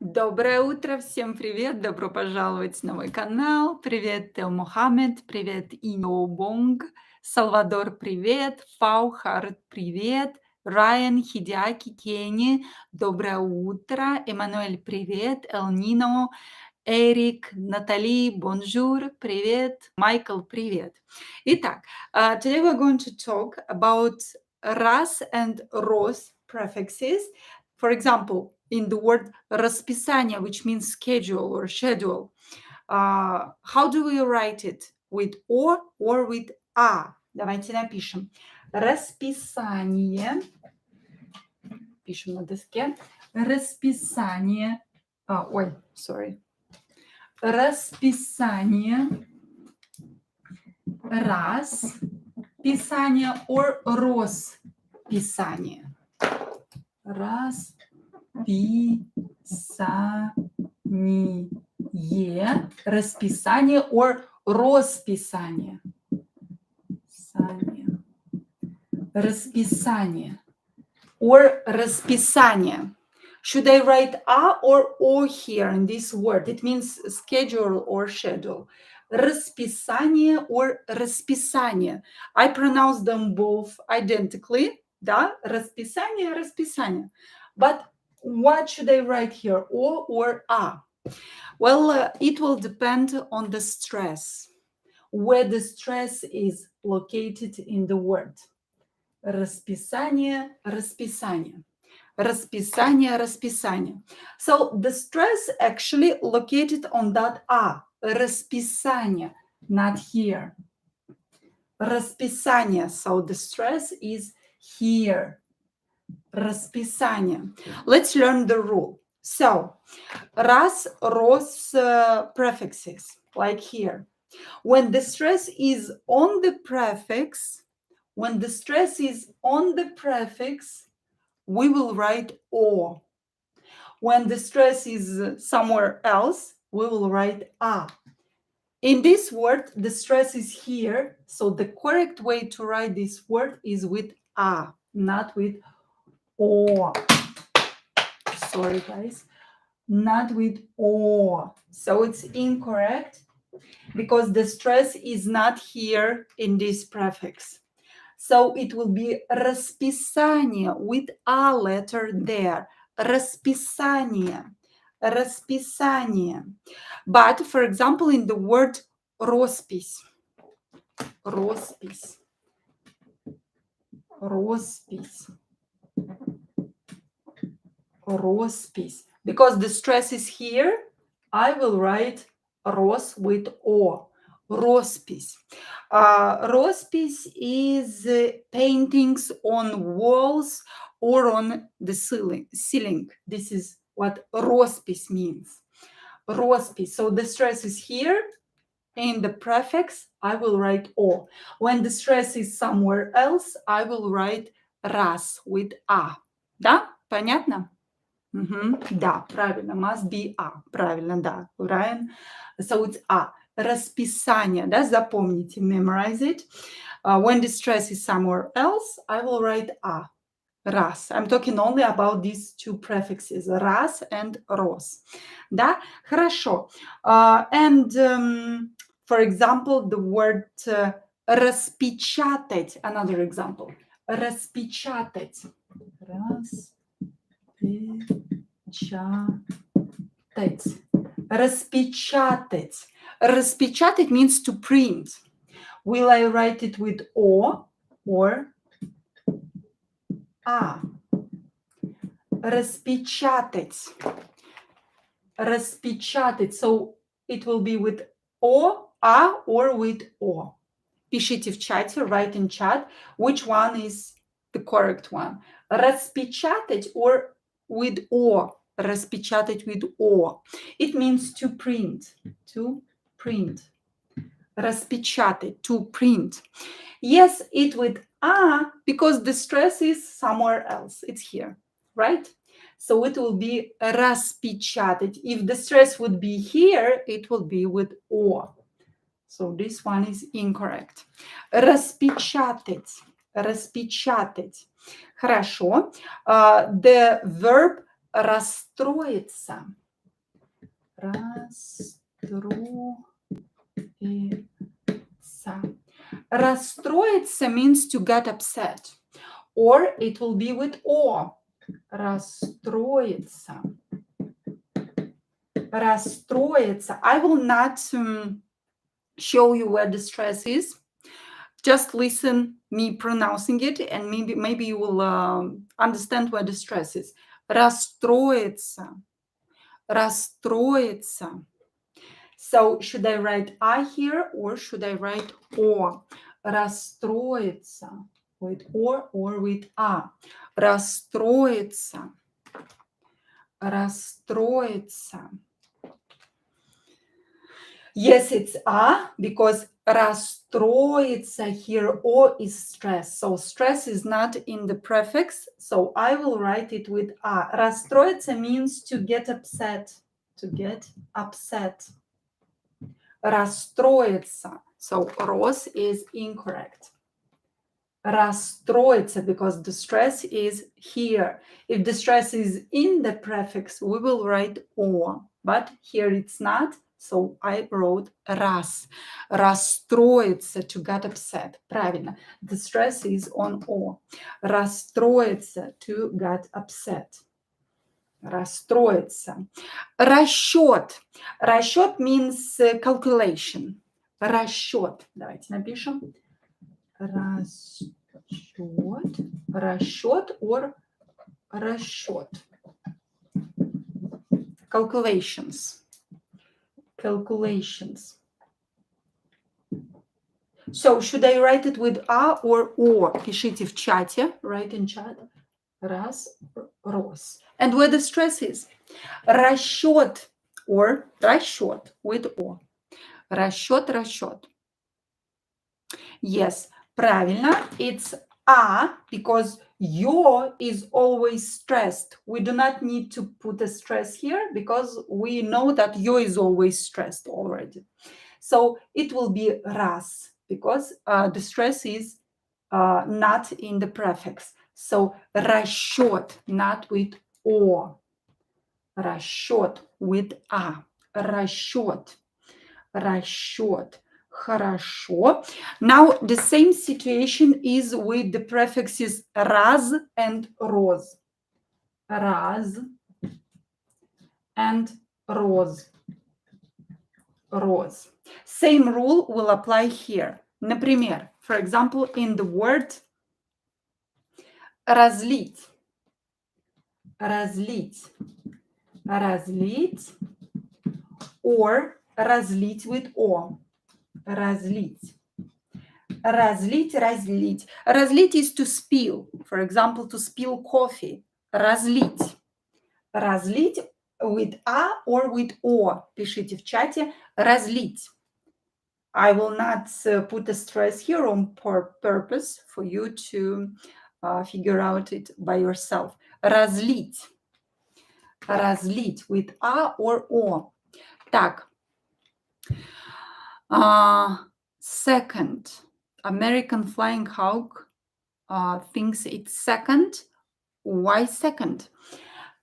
Доброе утро, всем привет, добро пожаловать на мой канал. Привет, Тео Мохаммед, привет, Иньо Бонг, Салвадор, привет, Фаухард, привет, Райан, Хидиаки, Кенни, доброе утро, Эммануэль, привет, Эл Нино, Эрик, Натали, бонжур, привет, Майкл, привет. Итак, today we're going to talk about ras and ros prefixes. For example, in the word РАСписание, which means schedule or schedule, how do we write it? With or with a? Давайте напишем. РАСписание. Пишем на доске. РАСписание. Sorry. РАСписание. РАСписание or РОСписание. РАСписание or РОСписание. РАСписание or РАСписание. Should I write a or o here in this word? It means schedule or schedule. РАСписание or РАСписание. I pronounce them both identically. Да, РАСписание, РАСписание. But what should I write here, o or a? Well, it will depend on the stress, where the stress is located in the word. РАСписание, РАСписание. РАСписание, РАСписание. So the stress actually located on that a. РАСписание, not here. РАСписание. So the stress is here. РАСписание. Let's learn the rule. So, ras, ros prefixes, like here. When the stress is on the prefix, we will write o. When the stress is somewhere else, we will write a. In this word, the stress is here, so the correct way to write this word is with a, not with o. Sorry, guys. Not with o. So it's incorrect because the stress is not here in this prefix. So it will be РАСписание with a letter there. РАСписание. РАСписание. But, for example, in the word РОСпись. РОСпись. РОСпись. РОСпись. Because the stress is here, I will write РОС with O. РОСпись. РОСпись is paintings on walls or on the ceiling. This is what РОСпись means. РОСпись. So the stress is here. In the prefix, I will write O. When the stress is somewhere else, I will write РАС with A. Да? Понятно? Да, правильно. Must be A. Правильно, да. Ryan. So it's A. РАСписание. Да, запомните. Memorize it. When the stress is somewhere else, I will write A. РАС. I'm talking only about these two prefixes. РАС and РОС. Да? Хорошо. For example, the word распечатать. Another example. Распечатать. Распечатать. Распечатать means to print. Will I write it with O or A? Распечатать. Распечатать. So it will be with O, A, or with O. Пишите в чате, write in chat, which one is the correct one. Распечатать or with O. Распечатать with O. It means to print. To print. Распечатать, to print. Yes, it with A because the stress is somewhere else. It's here, right? So it will be распечатать. If the stress would be here, it will be with O. So this one is incorrect. Распечатать. Распечатать. Хорошо. The verb расстроиться. Расстроиться. Расстроиться means to get upset. Or it will be with O. Расстроиться. Расстроиться. I will not show you where the stress is. Just listen me pronouncing it, and maybe you will understand where the stress is. Расстроиться. Расстроиться. So should I write I here or should I write O? Расстроиться. With or with A. Расстроиться. Расстроиться. Yes, it's A because расстроиться here O is stress. So stress is not in the prefix. So I will write it with A. Расстроиться means to get upset. To get upset. Расстроиться. So Ros is incorrect. Расстроиться because the stress is here. If the stress is in the prefix, we will write O. But here it's not. So I wrote рас. Расстроиться, to get upset. Правильно. The stress is on O. Расстроиться, to get upset. Расстроиться. Расчет. Расчет means calculation. Расчет. Давайте напишем. Расчет. Расчет or расчет. Calculations. Calculations. So should I write it with A or O? Пишите в чате. Write in chat. Рос. And where the stress is? Расчет or расчет with O. Расчет, расчет. Yes, правильно. It's A because yo is always stressed. We do not need to put a stress here because we know that yo is always stressed already. So it will be ras because the stress is not in the prefix. So расчет, not with O. Расчет with A. Расчет. Расчет. Хорошо. Now the same situation is with the prefixes раз and роз. Раз and роз. Роз. Same rule will apply here. Например, for example, in the word разлить. Разлить. Разлить or разлить with O. Разлить. Разлить, разлить. Разлить is to spill. For example, to spill coffee. Разлить. Разлить with A or with O. Пишите в чате. Разлить. I will not put a stress here on purpose for you to figure out it by yourself. Разлить. Разлить with A or O. Так. Second. American Flying Hawk thinks it's second. Why second?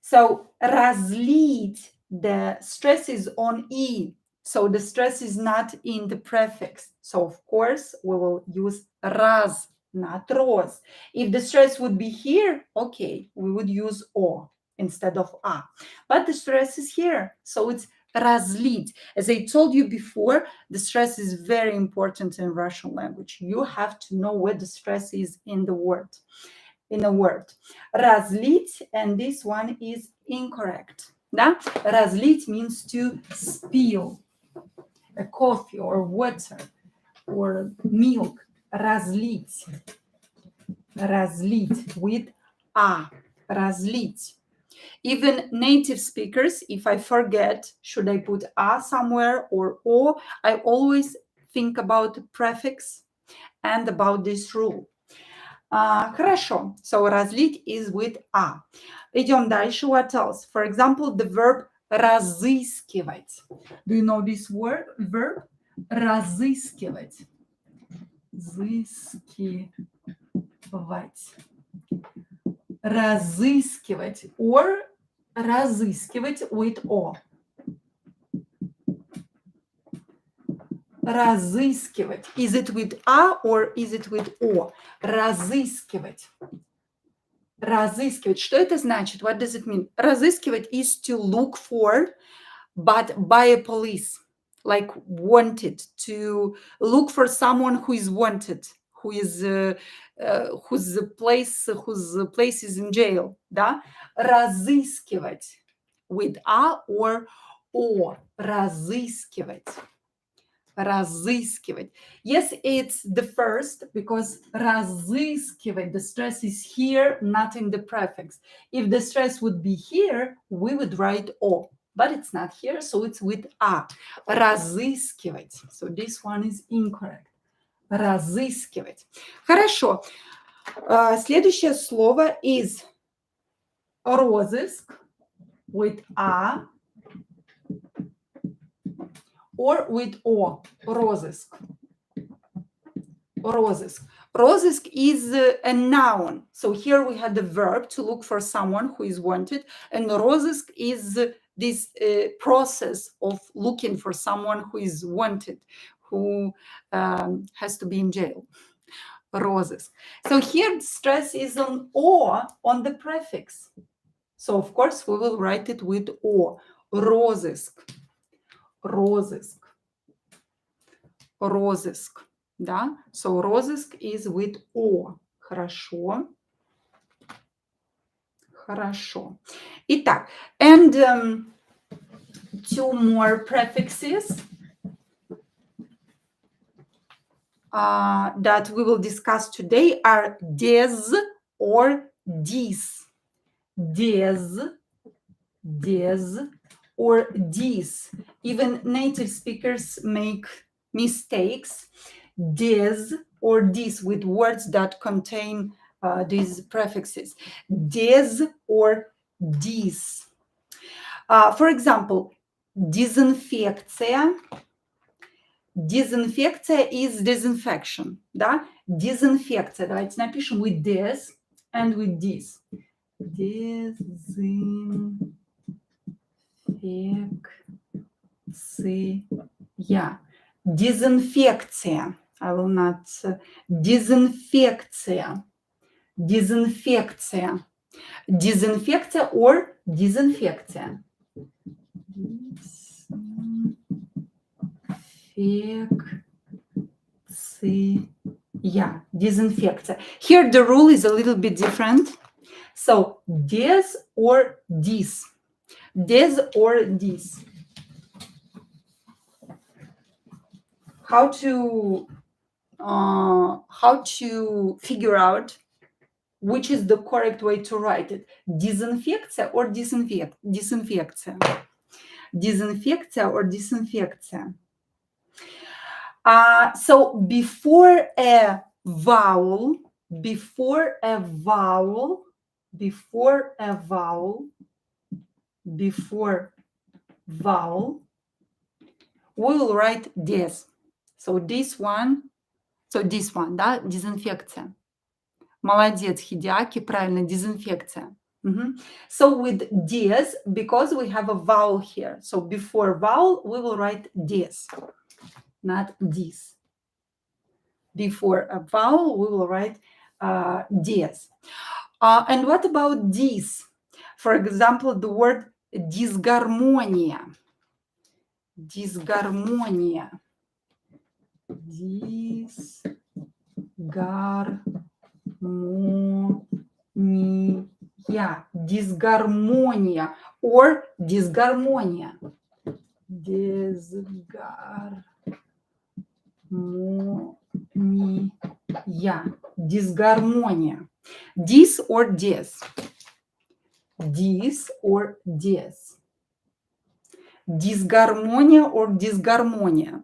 So разлить, the stress is on E. So the stress is not in the prefix. So of course we will use раз, not роз. If the stress would be here, okay, we would use O instead of A. But the stress is here. So it's разлить. As I told you before, the stress is very important in Russian language. You have to know where the stress is in the word. In a word. Разлить, and this one is incorrect. Да? Разлить means to spill a coffee or water or milk. Разлить. Разлить with A. Разлить. Even native speakers, if I forget, should I put A somewhere or O, I always think about the prefix and about this rule. Хорошо. So разлить is with A. Идем дальше. What else? For example, the verb разыскивать. Do you know this word? Verb? Разыскивать. Разыскивать. Разыскивать or разыскивать with O. Разыскивать. Is it with a or is it with o? Разыскивать. Разыскивать. Что это значит? What does it mean? Разыскивать is to look for, but by a police. Like wanted. To look for someone who is wanted. Whose place is in jail. Да? Разыскивать. With a or o. Разыскивать. Разыскивать. Yes, it's the first because разыскивать, the stress is here, not in the prefix. If the stress would be here, we would write o, but it's not here, so it's with a. Разыскивать. So this one is incorrect. Разыскивать. Хорошо. Следующее слово is розыск with a or with o. Розыск. Розыск. Розыск is a noun. So here we had the verb to look for someone who is wanted, and розыск is this process of looking for someone who is wanted, who has to be in jail. Розыск. So here stress is on o, on the prefix. So of course we will write it with o. Розыск. Розыск. Розыск. Да? So розыск is with o. Хорошо. Хорошо. Итак, and two more prefixes that we will discuss today are des or dis. Des or dis. Even native speakers make mistakes. Des or dis with words that contain these prefixes. Des or dis. For example, дезинфекция. Дезинфекция is disinfection. Да? Дезинфекция. Давайте напишем with des and with dis. Дезинфекция. Дезинфекция. I will not. Дезинфекция. Дезинфекция. Дезинфекция or дезинфекция. Дезинфекция. Here the rule is a little bit different. So des or dis. Des or dis. How to figure out which is the correct way to write it? Дезинфекция or disinfekция? Disinfekция or disinfekция? So before a vowel, we will write des. So this one, да, дезинфекция. Молодец, Хидиаки, правильно, дезинфекция. So with des, because we have a vowel here, so before vowel, we will write des, not dis. Before a vowel, we will write des. And what about dis? For example, the word дисгармония. Дисгармония. Дисгармония or дисгармония. Дисгармония. Dis or des. Dis or des. Дисгармония or дисгармония.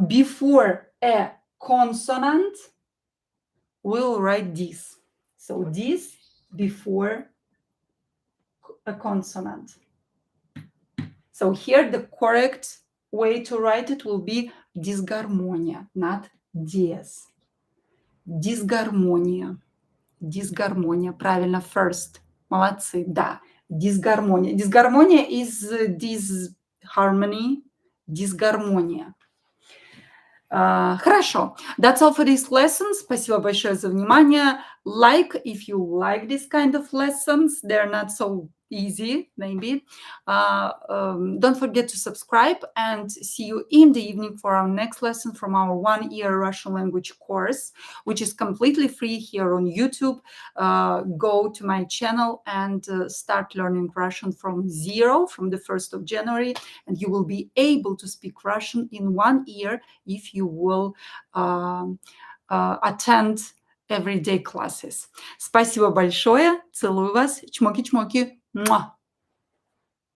Before a consonant, we'll write dis. So dis before a consonant. So here the correct way to write it will be дисгармония, not des. Дисгармония. Дисгармония. Правильно, first. Молодцы, да. Дисгармония. Дисгармония is disharmony, дисгармония. Хорошо. That's all for this lesson. Спасибо большое за внимание. Like if you like this kind of lessons. They're not so easy, maybe. Don't forget to subscribe and see you in the evening for our next lesson from our 1-year Russian language course, which is completely free here on YouTube. Go to my channel and start learning Russian from zero, from the 1st of January, and you will be able to speak Russian in 1 year if you will attend everyday classes. Спасибо большое. Целую вас. Чмоки-чмоки. Муа.